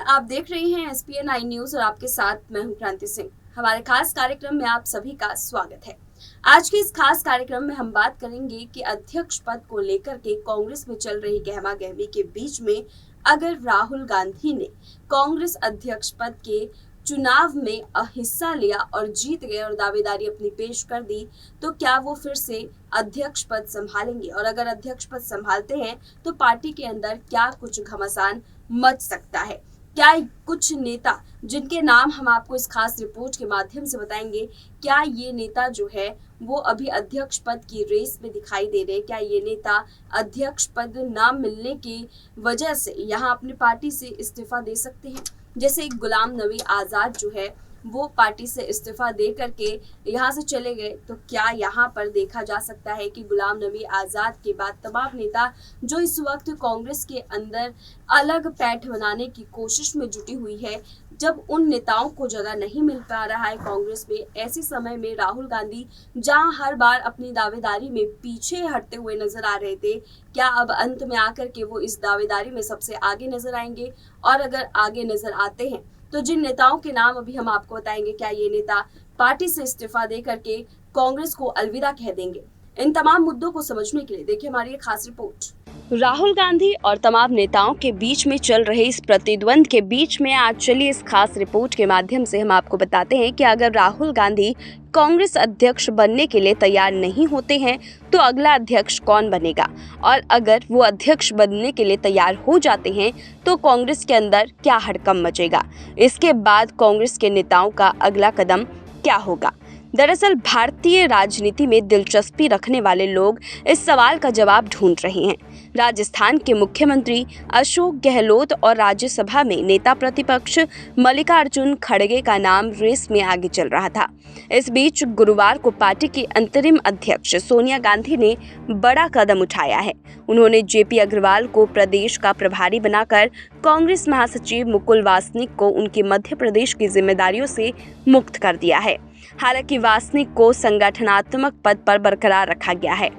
आप देख रहे हैं SPN 9 न्यूज और आपके साथ मैं हूं क्रांति सिंह। हमारे खास कार्यक्रम में आप सभी का स्वागत है। आज के इस खास कार्यक्रम में हम बात करेंगे कि अध्यक्ष पद को लेकर के कांग्रेस में चल रही गहमागहमी के बीच में अगर राहुल गांधी ने कांग्रेस अध्यक्ष पद के चुनाव में हिस्सा लिया और जीत गए और दावेदारी अपनी पेश कर दी, तो क्या वो फिर से अध्यक्ष पद संभालेंगे? और अगर अध्यक्ष पद संभालते हैं तो पार्टी के अंदर क्या कुछ घमासान मच सकता है? क्या कुछ नेता जिनके नाम हम आपको इस खास रिपोर्ट के माध्यम से बताएंगे, क्या ये नेता जो है वो अभी अध्यक्ष पद की रेस में दिखाई दे रहे हैं? क्या ये नेता अध्यक्ष पद ना मिलने की वजह से यहाँ अपनी पार्टी से इस्तीफा दे सकते हैं? जैसे गुलाम नबी आज़ाद जो है वो पार्टी से इस्तीफा दे करके यहाँ से चले गए, तो क्या यहाँ पर देखा जा सकता है कि गुलाम नबी आज़ाद के बाद तमाम नेता जो इस वक्त कांग्रेस के अंदर अलग पैठ बनाने की कोशिश में जुटी हुई है, जब उन नेताओं को जगह नहीं मिल पा रहा है कांग्रेस में, ऐसे समय में राहुल गांधी जहां हर बार अपनी दावेदारी में पीछे हटते हुए नजर आ रहे थे, क्या अब अंत में आकर के वो इस दावेदारी में सबसे आगे नजर आएंगे? और अगर आगे नजर आते हैं तो जिन नेताओं के नाम अभी हम आपको बताएंगे, क्या ये नेता पार्टी से इस्तीफा दे करके कांग्रेस को अलविदा कह देंगे? इन तमाम मुद्दों को समझने के लिए देखिए हमारी एक खास रिपोर्ट। राहुल गांधी और तमाम नेताओं के बीच में चल रहे इस प्रतिद्वंद के बीच में आज चलिए इस खास रिपोर्ट के माध्यम से हम आपको बताते हैं कि अगर राहुल गांधी कांग्रेस अध्यक्ष बनने के लिए तैयार नहीं होते हैं तो अगला अध्यक्ष कौन बनेगा, और अगर वो अध्यक्ष बनने के लिए तैयार हो जाते हैं तो कांग्रेस के अंदर क्या हड़कंप मचेगा। इसके बाद कांग्रेस के नेताओं का अगला कदम क्या होगा। दरअसल भारतीय राजनीति में दिलचस्पी रखने वाले लोग इस सवाल का जवाब ढूंढ रहे हैं। राजस्थान के मुख्यमंत्री अशोक गहलोत और राज्यसभा में नेता प्रतिपक्ष मल्लिकार्जुन खड़गे का नाम रेस में आगे चल रहा था। इस बीच गुरुवार को पार्टी की अंतरिम अध्यक्ष सोनिया गांधी ने बड़ा कदम उठाया है। उन्होंने जेपी अग्रवाल को प्रदेश का प्रभारी बनाकर कांग्रेस महासचिव मुकुल वासनिक को उनकी मध्य प्रदेश की जिम्मेदारियों से मुक्त कर दिया है। हालांकि वासनिक को संगठनात्मक पद पर बरकरार रखा गया है।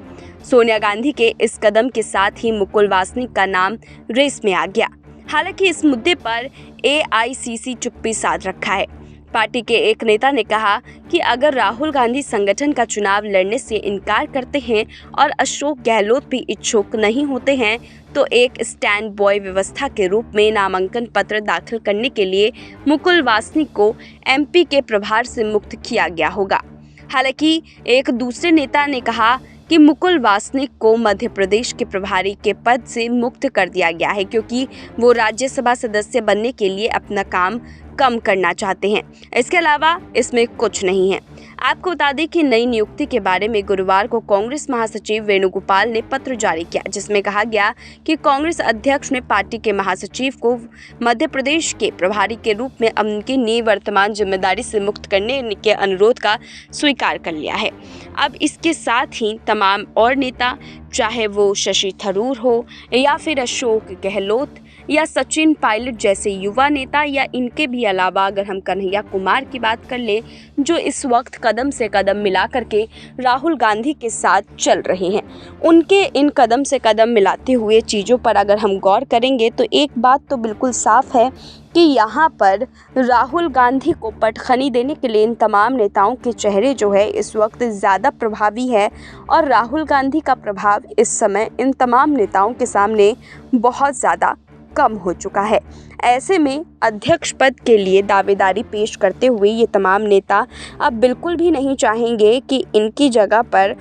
सोनिया गांधी के इस कदम के साथ ही मुकुल वासनिक का नाम रेस में आ गया। हालांकि इस मुद्दे पर AICC चुप्पी साध रखा है। पार्टी के एक नेता ने कहा कि अगर राहुल गांधी संगठन का चुनाव लड़ने से इनकार करते हैं और अशोक गहलोत भी इच्छुक नहीं होते हैं तो एक स्टैंड बॉय व्यवस्था के रूप में नामांकन पत्र दाखिल करने के लिए मुकुल वासनिक को MP के प्रभार से मुक्त किया गया होगा। हालांकि एक दूसरे नेता ने कहा कि मुकुल वासनिक को मध्य प्रदेश के प्रभारी के पद से मुक्त कर दिया गया है क्योंकि वो राज्यसभा सदस्य बनने के लिए अपना काम कम करना चाहते हैं। इसके अलावा इसमें कुछ नहीं है। आपको बता दें कि नई नियुक्ति के बारे में गुरुवार को कांग्रेस महासचिव वेणुगोपाल ने पत्र जारी किया, जिसमें कहा गया कि कांग्रेस अध्यक्ष ने पार्टी के महासचिव को मध्य प्रदेश के प्रभारी के रूप में उनकी निवर्तमान जिम्मेदारी से मुक्त करने के अनुरोध का स्वीकार कर लिया है। अब इसके साथ ही तमाम और नेता, चाहे वो शशि थरूर हो या फिर अशोक गहलोत या सचिन पायलट जैसे युवा नेता, या इनके भी अलावा अगर हम कन्हैया कुमार की बात कर लें, जो इस वक्त कदम से कदम मिला करके राहुल गांधी के साथ चल रहे हैं, उनके इन कदम से कदम मिलाते हुए चीज़ों पर अगर हम गौर करेंगे तो एक बात तो बिल्कुल साफ है कि यहाँ पर राहुल गांधी को पटखनी देने के लिए इन तमाम नेताओं के चेहरे जो है इस वक्त ज़्यादा प्रभावी है और राहुल गांधी का प्रभाव इस समय इन तमाम नेताओं के सामने बहुत ज़्यादा कम हो चुका है। ऐसे में अध्यक्ष पद के लिए दावेदारी पेश करते हुए ये तमाम नेता अब बिल्कुल भी नहीं चाहेंगे कि इनकी जगह पर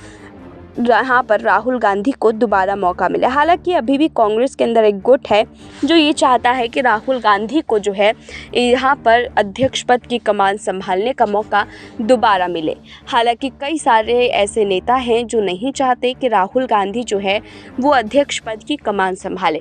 यहाँ पर राहुल गांधी को दोबारा मौका मिले। हालांकि अभी भी कांग्रेस के अंदर एक गुट है जो ये चाहता है कि राहुल गांधी को जो है यहाँ पर अध्यक्ष पद की कमान संभालने का मौका दोबारा मिले। हालांकि कई सारे ऐसे नेता हैं जो नहीं चाहते कि राहुल गांधी जो है वो अध्यक्ष पद की कमान संभाले,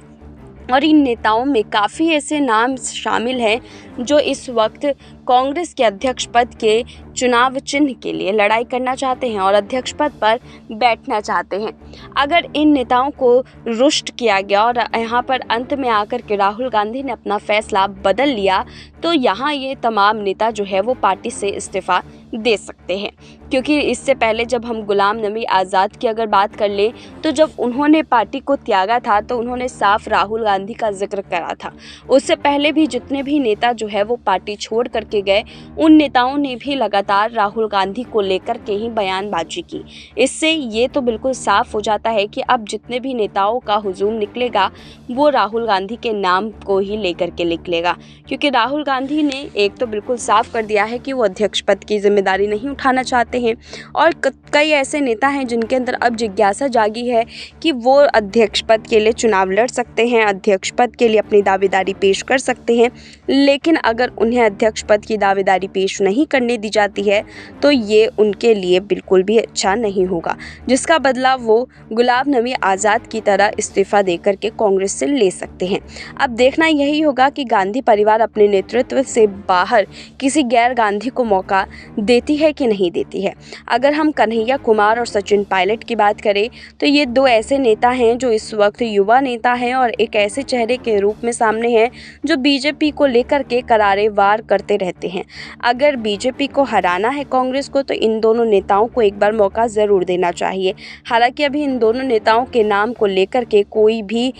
और इन नेताओं में काफ़ी ऐसे नाम शामिल हैं जो इस वक्त कांग्रेस के अध्यक्ष पद के चुनाव चिन्ह के लिए लड़ाई करना चाहते हैं और अध्यक्ष पद पर बैठना चाहते हैं। अगर इन नेताओं को रुष्ट किया गया और यहाँ पर अंत में आकर के राहुल गांधी ने अपना फैसला बदल लिया तो यहाँ ये तमाम नेता जो है वो पार्टी से इस्तीफा दे सकते हैं। क्योंकि इससे पहले जब हम गुलाम नबी आज़ाद की अगर बात कर लें तो जब उन्होंने पार्टी को त्यागा था तो उन्होंने साफ राहुल गांधी का जिक्र करा था। उससे पहले भी जितने भी नेता जो है वो पार्टी छोड़ करके गए, उन नेताओं ने भी लगातार राहुल गांधी को लेकर के ही बयानबाजी की। इससे ये तो बिल्कुल साफ हो जाता है कि अब जितने भी नेताओं का हुजूम निकलेगा वो राहुल गांधी के नाम को ही लेकर के निकलेगा। क्योंकि राहुल गांधी ने एक तो बिल्कुल साफ कर दिया है कि वो अध्यक्ष पद की जिम्मेदारी नहीं उठाना चाहते हैं, और कई ऐसे नेता हैं जिनके अंदर अब जिज्ञासा जागी है कि वो अध्यक्ष पद के लिए चुनाव लड़ सकते हैं, अध्यक्ष पद के लिए अपनी दावेदारी पेश कर सकते हैं। लेकिन अगर उन्हें अध्यक्ष पद की दावेदारी पेश नहीं करने दी जाती है तो ये उनके लिए बिल्कुल भी अच्छा नहीं होगा, जिसका बदला वो गुलाम नबी आज़ाद की तरह इस्तीफा देकर के कांग्रेस से ले सकते हैं। अब देखना यही होगा कि गांधी परिवार अपने नेतृत्व से बाहर किसी गैर गांधी को मौका देती है कि नहीं देती है। अगर हम कन्हैया कुमार और सचिन पायलट की बात करें तो ये दो ऐसे नेता हैं जो इस वक्त युवा नेता हैं और एक ऐसे चेहरे के रूप में सामने हैं जो बीजेपी को लेकर के करारे वार करते रहते हैं। अगर बीजेपी को हराना है कांग्रेस को तो इन दोनों नेताओं को एक बार मौका ज़रूर देना चाहिए। हालांकि अभी इन दोनों नेताओं के नाम को लेकर के कोई भी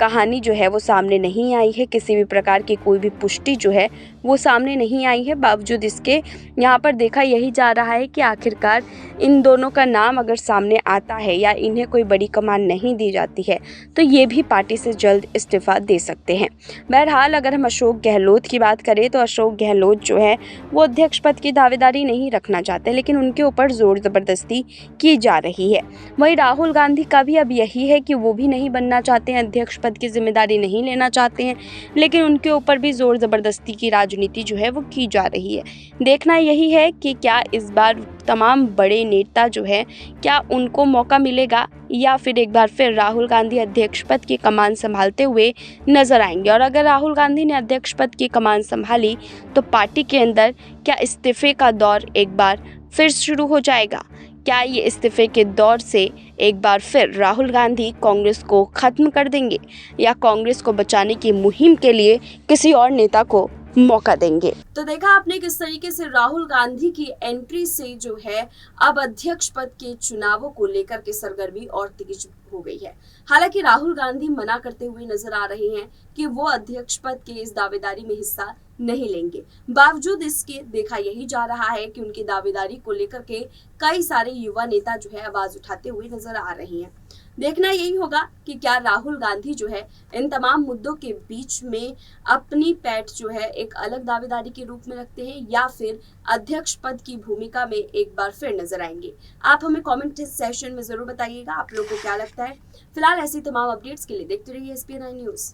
कहानी जो है वो सामने नहीं आई है, किसी भी प्रकार की कोई भी पुष्टि जो है वो सामने नहीं आई है। बावजूद इसके यहाँ पर देखा यही जा रहा है कि आखिरकार इन दोनों का नाम अगर सामने आता है या इन्हें कोई बड़ी कमान नहीं दी जाती है तो ये भी पार्टी से जल्द इस्तीफा दे सकते हैं। बहरहाल अगर हम अशोक गहलोत की बात करें तो अशोक गहलोत जो है वो अध्यक्ष पद की दावेदारी नहीं रखना चाहते, लेकिन उनके ऊपर ज़ोर ज़बरदस्ती की जा रही है। वहीं राहुल गांधी का भी अब यही है कि वो भी नहीं बनना चाहते हैं, अध्यक्ष पद की जिम्मेदारी नहीं लेना चाहते हैं, लेकिन उनके ऊपर भी ज़ोर ज़बरदस्ती की राजनीति जो है वो की जा रही है। देखना यही है कि क्या इस बार तमाम बड़े नेता जो है क्या उनको मौका मिलेगा या फिर एक बार फिर राहुल गांधी अध्यक्ष पद की कमान संभालते हुए नजर आएंगे। और अगर राहुल गांधी ने अध्यक्ष पद की कमान संभाली तो पार्टी के अंदर क्या इस्तीफे का दौर एक बार फिर शुरू हो जाएगा? क्या ये इस्तीफे के दौर से एक बार फिर राहुल गांधी कांग्रेस को ख़त्म कर देंगे या कांग्रेस को बचाने की मुहिम के लिए किसी और नेता को मौका देंगे? तो देखा आपने किस तरीके से राहुल गांधी की एंट्री से जो है अब अध्यक्ष पद के चुनावों को लेकर के सरगर्मी और तेज हो गई है। हालांकि राहुल गांधी मना करते हुए नजर आ रहे हैं कि वो अध्यक्ष पद के इस दावेदारी में हिस्सा नहीं लेंगे। बावजूद इसके देखा यही जा रहा है कि उनकी दावेदारी को लेकर के कई सारे युवा नेता जो है आवाज उठाते हुए नजर आ रहे हैं। देखना यही होगा कि क्या राहुल गांधी जो है इन तमाम मुद्दों के बीच में अपनी पैठ जो है एक अलग दावेदारी के रूप में रखते हैं या फिर अध्यक्ष पद की भूमिका में एक बार फिर नजर आएंगे। आप हमें कमेंट सेक्शन में जरूर बताइएगा आप लोगों को क्या लगता है। फिलहाल ऐसी तमाम अपडेट्स के लिए देखते रहिए SPN9 न्यूज।